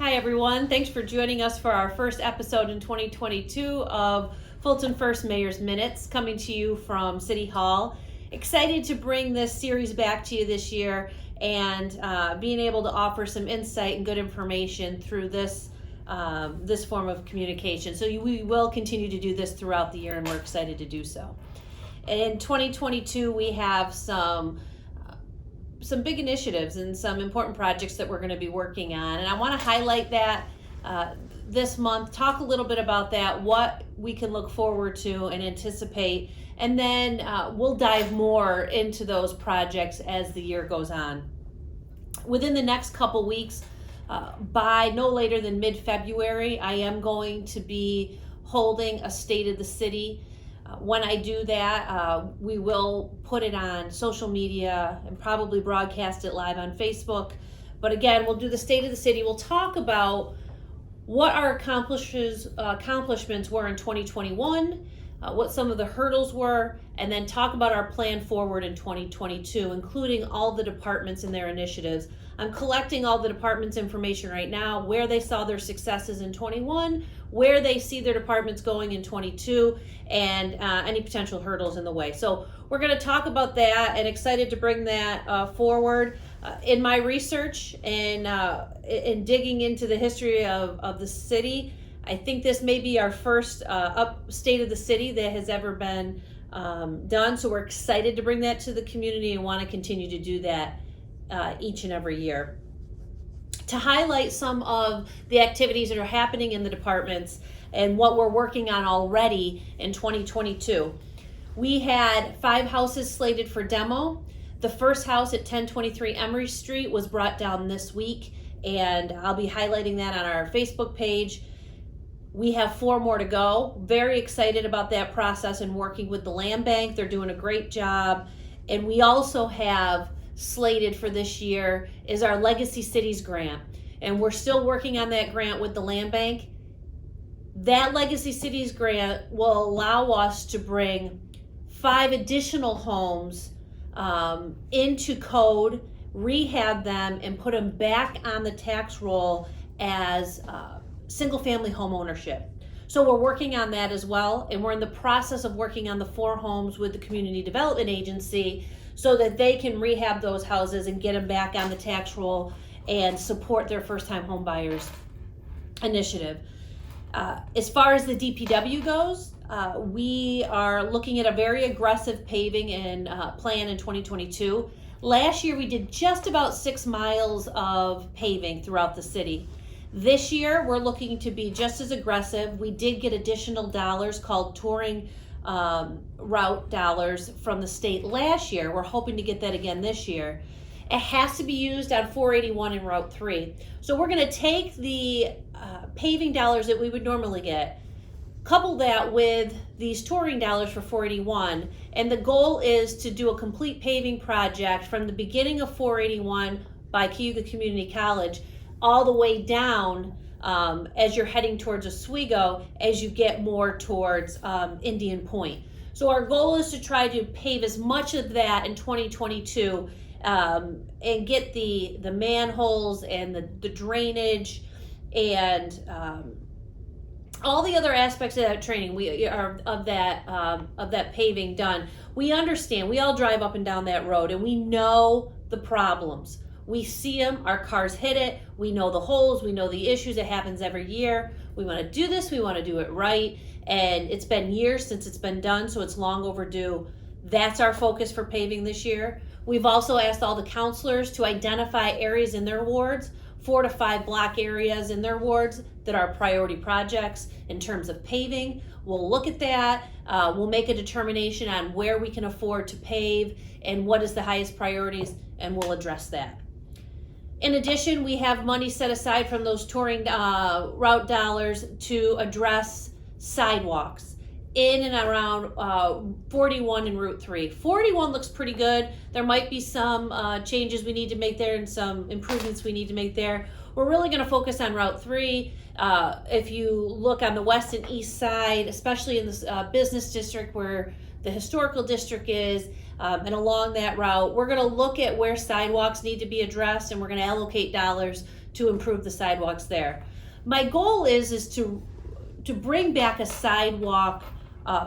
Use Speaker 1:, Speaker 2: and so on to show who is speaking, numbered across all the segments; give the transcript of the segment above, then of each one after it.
Speaker 1: Hi everyone, thanks for joining us for our first episode in 2022 of Fulton First Mayor's Minutes, coming to you from City Hall. Excited to bring this series back to you this year and being able to offer some insight and good information through this form of communication. So we will continue to do this throughout the year, and we're excited to do so. In 2022, we have some big initiatives and some important projects that we're going to be working on. And I want to highlight that this month, talk a little bit about that, what we can look forward to and anticipate. And then we'll dive more into those projects as the year goes on. Within the next couple weeks, by no later than mid-February, I am going to be holding a State of the City. When I do that, we will put it on social media and probably broadcast it live on Facebook. But again, we'll do the State of the City. We'll talk about what our accomplishments were in 2021, what some of the hurdles were, and then talk about our plan forward in 2022, including all the departments and their initiatives. I'm collecting all the departments' information right now, where they saw their successes in 21, where they see their departments going in 22, and any potential hurdles in the way. So we're going to talk about that, and excited to bring that forward. In my research and in digging into the history of the city, I think this may be our first State of the City that has ever been done. So we're excited to bring that to the community and want to continue to do that each and every year. To highlight some of the activities that are happening in the departments and what we're working on already in 2022. We had 5 houses slated for demo. The first house at 1023 Emery Street was brought down this week, and I'll be highlighting that on our Facebook page. We have 4 more to go. Very excited about that process and working with the land bank. They're doing a great job. And we also have slated for this year is our Legacy Cities grant. And we're still working on that grant with the land bank. That Legacy Cities grant will allow us to bring 5 additional homes into code, rehab them, and put them back on the tax roll as single family home ownership. So we're working on that as well, and we're in the process of working on the 4 homes with the Community Development Agency so that they can rehab those houses and get them back on the tax roll and support their first-time home buyers initiative. As far as the DPW goes, we are looking at a very aggressive paving and plan in 2022. Last year we did just about 6 miles of paving throughout the city. This year we're looking to be just as aggressive. We did get additional dollars called touring route dollars from the state last year. We're hoping to get that again this year. It has to be used on 481 and Route 3. So we're going to take the paving dollars that we would normally get, couple that with these touring dollars for 481, and the goal is to do a complete paving project from the beginning of 481 by Cayuga Community College all the way down as you're heading towards Oswego as you get more towards Indian Point. So our goal is to try to pave as much of that in 2022 and get the manholes and the drainage and all the other aspects of that training of that paving done. We understand, we all drive up and down that road and we know the problems. We see them, our cars hit it, we know the holes, we know the issues. It happens every year. We want to do this, we want to do it right, and it's been years since it's been done, so it's long overdue. That's our focus for paving this year. We've also asked all the counselors to identify areas in their wards, 4 to 5 block areas in their wards that are priority projects in terms of paving. We'll look at that. We'll make a determination on where we can afford to pave and what is the highest priorities, and we'll address that. In addition, we have money set aside from those touring route dollars to address sidewalks in and around 41 and Route 3. 41 looks pretty good. There might be some changes we need to make there and some improvements we need to make there. We're really going to focus on Route 3. If you look on the west and east side, especially in this business district where the historical district is, and along that route, we're going to look at where sidewalks need to be addressed, and we're going to allocate dollars to improve the sidewalks there. My goal is to bring back a sidewalk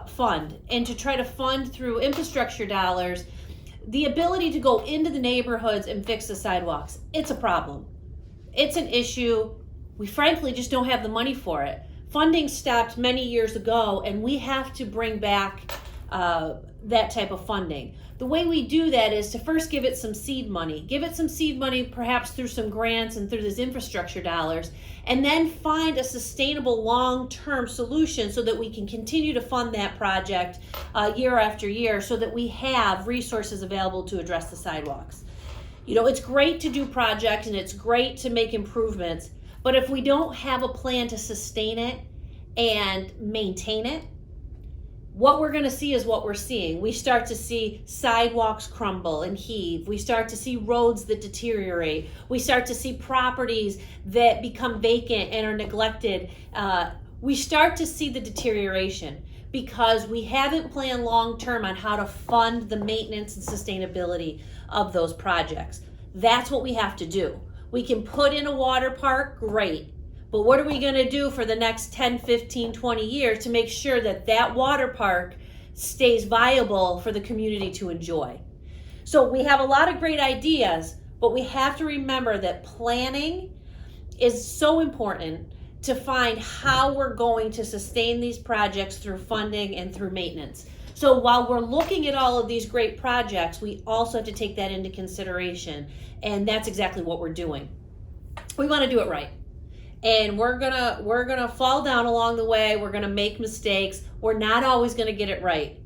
Speaker 1: fund, and to try to fund through infrastructure dollars the ability to go into the neighborhoods and fix the sidewalks. It's a problem. It's an issue. We frankly just don't have the money for it. Funding stopped many years ago, and we have to bring back that type of funding. The way we do that is to first give it some seed money. Give it some seed money, perhaps through some grants and through these infrastructure dollars, and then find a sustainable long-term solution so that we can continue to fund that project year after year, so that we have resources available to address the sidewalks. You know, it's great to do projects and it's great to make improvements, but if we don't have a plan to sustain it and maintain it, what we're going to see is what we're seeing. We start to see sidewalks crumble and heave. We start to see roads that deteriorate. We start to see properties that become vacant and are neglected. We start to see the deterioration because we haven't planned long-term on how to fund the maintenance and sustainability of those projects. That's what we have to do. We can put in a water park, great. But what are we going to do for the next 10, 15, 20 years to make sure that that water park stays viable for the community to enjoy? So we have a lot of great ideas, but we have to remember that planning is so important to find how we're going to sustain these projects through funding and through maintenance. So while we're looking at all of these great projects, we also have to take that into consideration. And that's exactly what we're doing. We want to do it right. And we're gonna fall down along the way. We're gonna make mistakes. We're not always gonna get it right,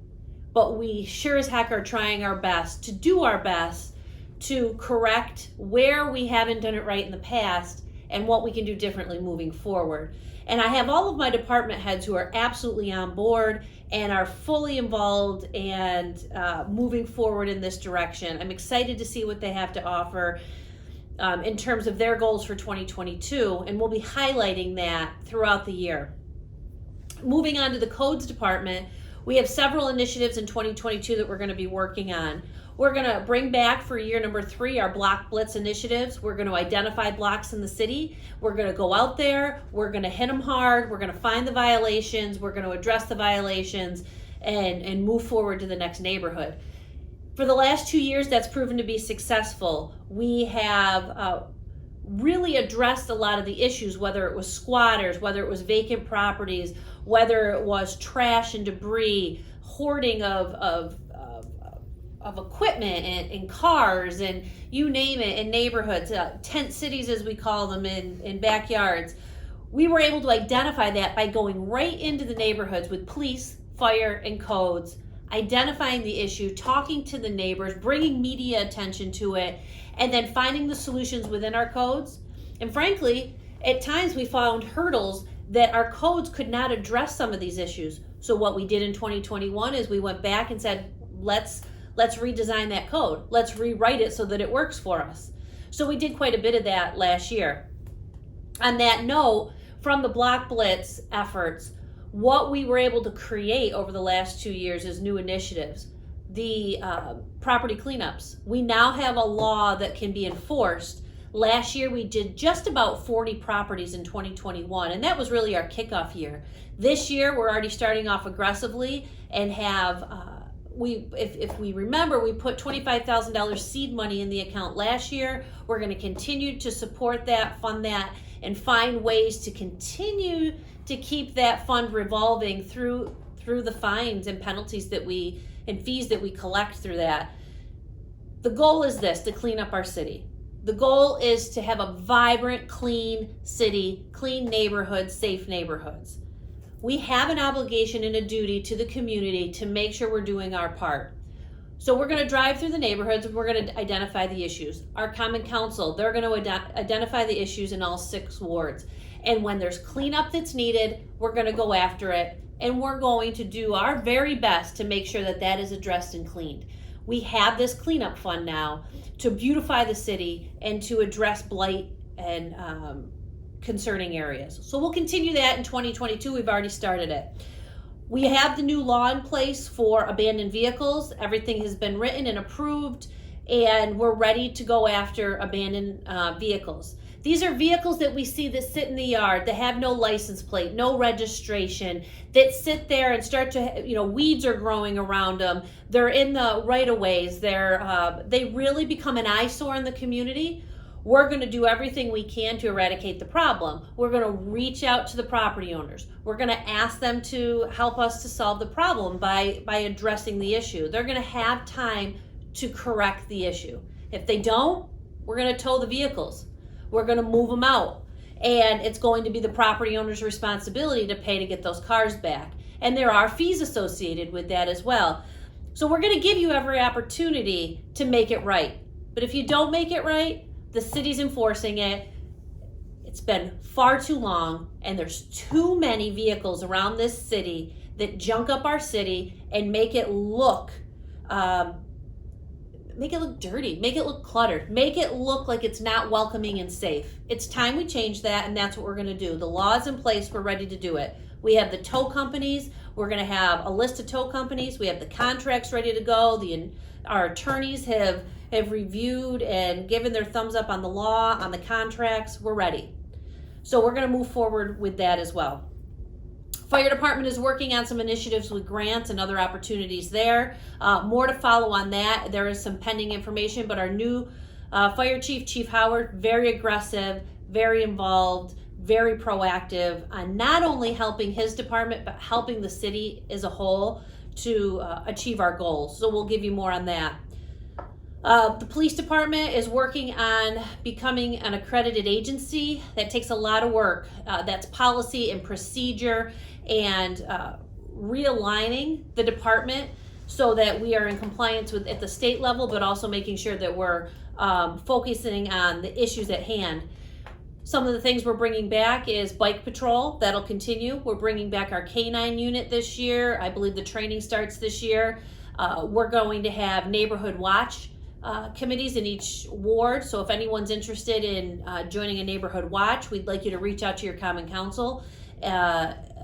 Speaker 1: but we sure as heck are trying our best to do our best to correct where we haven't done it right in the past and what we can do differently moving forward. And I have all of my department heads who are absolutely on board and are fully involved and moving forward in this direction. I'm excited to see what they have to offer in terms of their goals for 2022, and we'll be highlighting that throughout the year. Moving on to the codes department, we have several initiatives in 2022 that we're going to be working on. We're going to bring back for year number 3 our Block Blitz initiatives. We're going to identify blocks in the city. We're going to go out there. We're going to hit them hard. We're going to find the violations. We're going to address the violations and move forward to the next neighborhood. For the last 2 years, that's proven to be successful. We have really addressed a lot of the issues, whether it was squatters, whether it was vacant properties, whether it was trash and debris, hoarding of equipment and cars, and you name it, in neighborhoods, tent cities as we call them, in backyards. We were able to identify that by going right into the neighborhoods with police, fire, and codes, identifying the issue, talking to the neighbors, bringing media attention to it, and then finding the solutions within our codes. And frankly, at times we found hurdles that our codes could not address some of these issues. So what we did in 2021 is we went back and said, let's redesign that code. Let's rewrite it so that it works for us. So we did quite a bit of that last year. On that note, from the Block Blitz efforts, what we were able to create over the last 2 years is new initiatives. The property cleanups. We now have a law that can be enforced. Last year we did just about 40 properties in 2021, and that was really our kickoff year. This year we're already starting off aggressively and have, if we remember, we put $25,000 seed money in the account last year. We're going to continue to support that, fund that, and find ways to continue to keep that fund revolving through the fines and penalties and fees that we collect through that. The goal is this: to clean up our city. The goal is to have a vibrant, clean city, clean neighborhoods, safe neighborhoods. We have an obligation and a duty to the community to make sure we're doing our part. So we're going to drive through the neighborhoods and we're going to identify the issues. Our common council, they're going to identify the issues in all 6 wards. And when there's cleanup that's needed, we're going to go after it. And we're going to do our very best to make sure that that is addressed and cleaned. We have this cleanup fund now to beautify the city and to address blight and concerning areas. So we'll continue that in 2022. We've already started it. We have the new law in place for abandoned vehicles. Everything has been written and approved, and we're ready to go after abandoned vehicles. These are vehicles that we see that sit in the yard, that have no license plate, no registration, that sit there and start to, weeds are growing around them. They're in the right-of-ways. They really become an eyesore in the community. We're going to do everything we can to eradicate the problem. We're going to reach out to the property owners. We're going to ask them to help us to solve the problem by addressing the issue. They're going to have time to correct the issue. If they don't, we're going to tow the vehicles. We're going to move them out. And it's going to be the property owner's responsibility to pay to get those cars back. And there are fees associated with that as well. So we're going to give you every opportunity to make it right. But if you don't make it right, the city's enforcing it. It's been far too long, and there's too many vehicles around this city that junk up our city and make it look dirty, make it look cluttered, make it look like it's not welcoming and safe. It's time we change that, and that's what we're going to do. The law is in place. We're ready to do it. We have the tow companies. We're going to have a list of tow companies. We have the contracts ready to go. Our attorneys have reviewed and given their thumbs up on the law, on the contracts. We're ready. So we're going to move forward with that as well. Fire department is working on some initiatives with grants and other opportunities there. More to follow on that. There is some pending information, but our new fire chief, Chief Howard, very aggressive, very involved, very proactive on not only helping his department, but helping the city as a whole to achieve our goals. So we'll give you more on that. The police department is working on becoming an accredited agency. That takes a lot of work. That's policy and procedure and realigning the department so that we are in compliance with at the state level, but also making sure that we're focusing on the issues at hand. Some of the things we're bringing back is bike patrol. That'll continue. We're bringing back our K9 unit this year. I believe the training starts this year. We're going to have neighborhood watch committees in each ward. So if anyone's interested in joining a neighborhood watch, we'd like you to reach out to your common council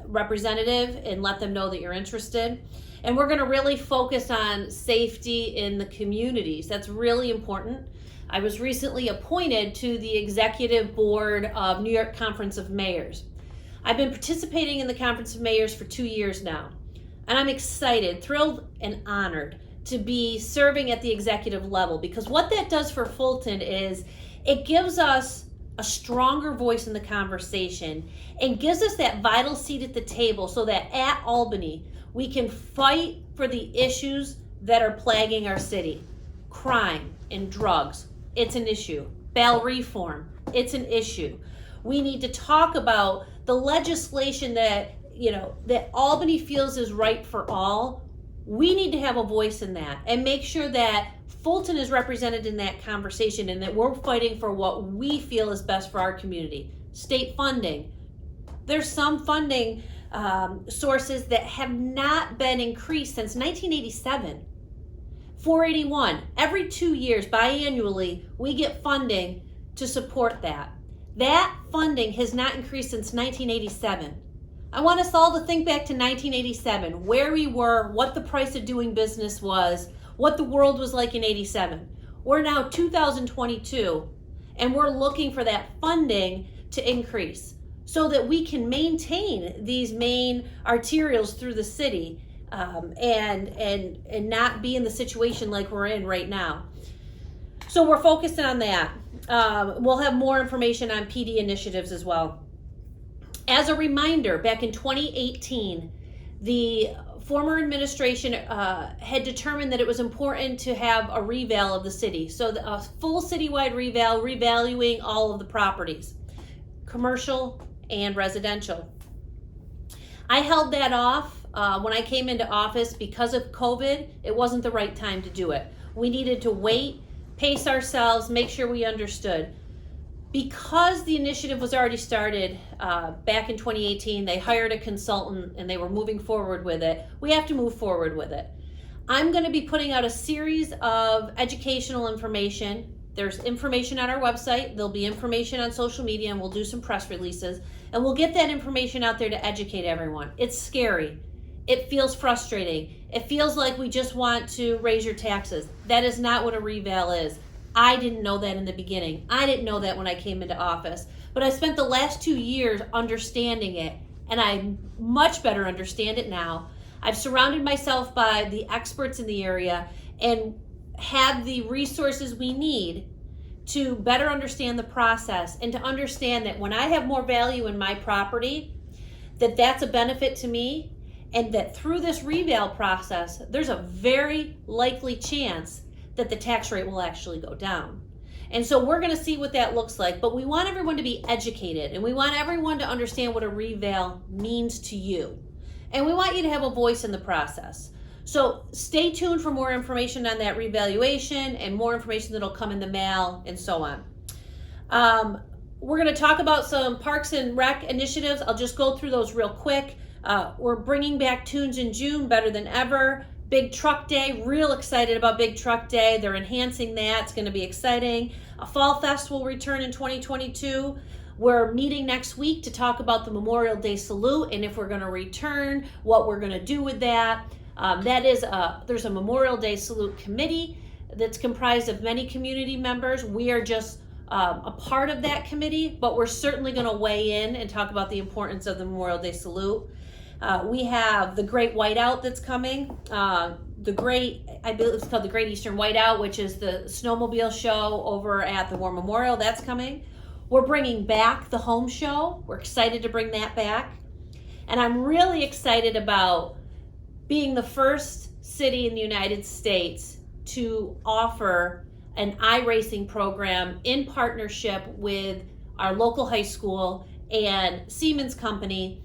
Speaker 1: representative and let them know that you're interested. And we're going to really focus on safety in the communities. That's really important. I was recently appointed to the executive board of New York Conference of Mayors. I've been participating in the Conference of Mayors for 2 years now, and I'm excited, thrilled, and honored to be serving at the executive level, because what that does for Fulton is it gives us a stronger voice in the conversation and gives us that vital seat at the table so that at Albany we can fight for the issues that are plaguing our city. Crime and drugs, it's an issue. Bail reform, it's an issue. We need to talk about the legislation that Albany feels is right for all. We need to have a voice in that and make sure that Fulton is represented in that conversation and that we're fighting for what we feel is best for our community. State funding. There's some funding sources that have not been increased since 1987. 481. Every 2 years, biannually, we get funding to support that. That funding has not increased since 1987. I want us all to think back to 1987, where we were, what the price of doing business was, what the world was like in 87. We're now 2022, and we're looking for that funding to increase so that we can maintain these main arterials through the city and not be in the situation like we're in right now. So we're focused on that. We'll have more information on PD initiatives as well. As a reminder, back in 2018, the former administration had determined that it was important to have a reval of the city. So a full citywide reval, revaluing all of the properties, commercial and residential. I held that off when I came into office because of COVID. It wasn't the right time to do it. We needed to wait, pace ourselves, make sure we understood. Because the initiative was already started back in 2018, they hired a consultant and they were moving forward with it. We have to move forward with it. I'm going to be putting out a series of educational information. There's information on our website. There'll be information on social media, and we'll do some press releases. And we'll get that information out there to educate everyone. It's scary. it feels frustrating. It feels like we just want to raise your taxes. That is not what a reval is. I didn't know that in the beginning. I didn't know that when I came into office. But I spent the last 2 years understanding it, and I much better understand it now. I've surrounded myself by the experts in the area and have the resources we need to better understand the process and to understand that when I have more value in my property, that's a benefit to me, and that through this reval process, there's a very likely chance that the tax rate will actually go down. And so we're going to see what that looks like, but we want everyone to be educated, and we want everyone to understand what a reval means to you. And we want you to have a voice in the process. So stay tuned for more information on that revaluation and more information that'll come in the mail and so on. We're going to talk about some Parks and Rec initiatives. I'll just go through those real quick. We're bringing back Tunes in June, better than ever. Big Truck Day, real excited about Big Truck Day. They're enhancing that. It's going to be exciting. A Fall Fest will return in 2022. We're meeting next week to talk about the Memorial Day Salute and if we're going to return, what we're going to do with that. There's a Memorial Day Salute committee that's comprised of many community members. We are just a part of that committee, but we're certainly going to weigh in and talk about the importance of the Memorial Day Salute. We have the Great Whiteout that's coming. I believe it's called the Great Eastern Whiteout, which is the snowmobile show over at the War Memorial. That's coming. We're bringing back the home show. We're excited to bring that back. And I'm really excited about being the first city in the United States to offer an iRacing program in partnership with our local high school and Siemens Company.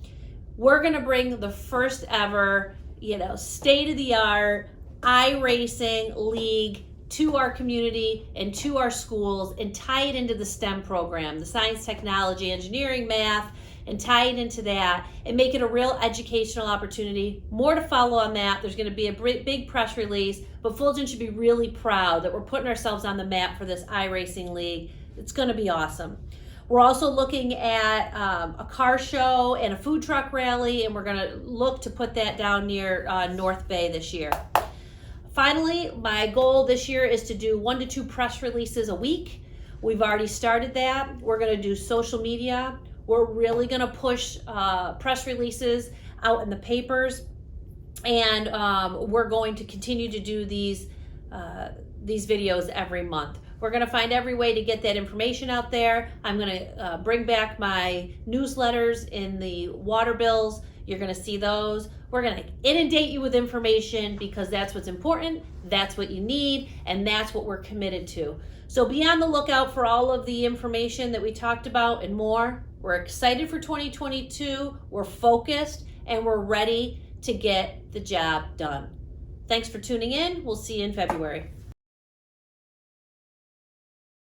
Speaker 1: We're going to bring the first ever, state-of-the-art iRacing league to our community and to our schools and tie it into the STEM program, the science, technology, engineering, math, and tie it into that and make it a real educational opportunity. More to follow on that. There's going to be a big press release, but Fulton should be really proud that we're putting ourselves on the map for this iRacing league. It's going to be awesome. We're also looking at a car show and a food truck rally, and we're going to look to put that down near North Bay this year. Finally, my goal this year is to do 1 to 2 press releases a week. We've already started that. We're going to do social media. We're really going to push press releases out in the papers, and we're going to continue to do these videos every month. We're going to find every way to get that information out there. I'm going to bring back my newsletters in the water bills. You're going to see those. We're going to inundate you with information because that's what's important, that's what you need, and that's what we're committed to. So be on the lookout for all of the information that we talked about and more. We're excited for 2022. We're focused, and we're ready to get the job done. Thanks for tuning in. We'll see you in February.